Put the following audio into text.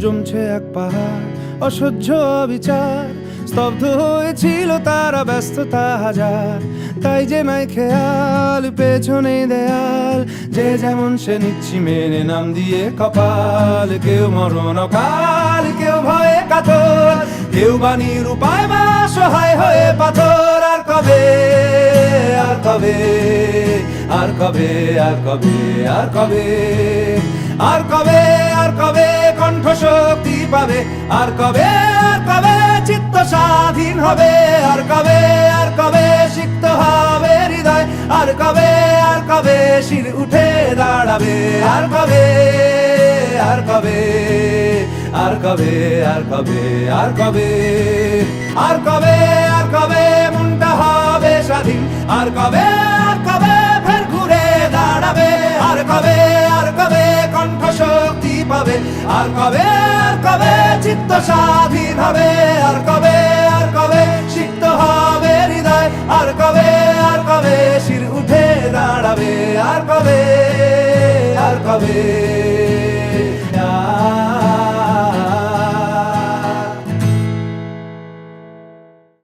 জমছে এক পাহাড় অসহ্য বিচার, স্তব্ধ হয়েছিল তারা ব্যস্ততা হাজার। তাই যে নাই খেয়াল পেছনে দেয়াল, যে যেমন সে নিচ্ছি মেনে নাম দিয়ে কপাল। কেউ মরণ অকাল, কেউ ভয়ে কাতর, কেউ বাণীর উপায় বা সহায় হয়ে পাথর। আর কবে, আর কবে, আর কবে, আর কবে, আর কবে, আর কবে, আর কবে কণ্ঠ শক্তি পাবে? আর কবে, আর কবে চিত্ত স্বাধীন হবে? আর কবে, আর কবে সিক্ত হবে হৃদয়? আর কবে, আর কবে শির উঠে দাঁড়াবে? আর কবে, আর কবে, আর কবে, আর কবে, আর কবে, আর কবে, আর কবে মনটা হবে স্বাধীন? আর কবে, আর কবে ফের ঘুরে দাঁড়াবে? আর কবে, আর কবে কণ্ঠ শক্তি পাবে? আর কবে, আর কবে চিত্ত স্বাধীন হবে? আর কবে, আর কবে সিক্ত হবে হৃদয়? আর কবে, আর কবে শির উঠে দাঁড়াবে? আর কবে, আর কবে।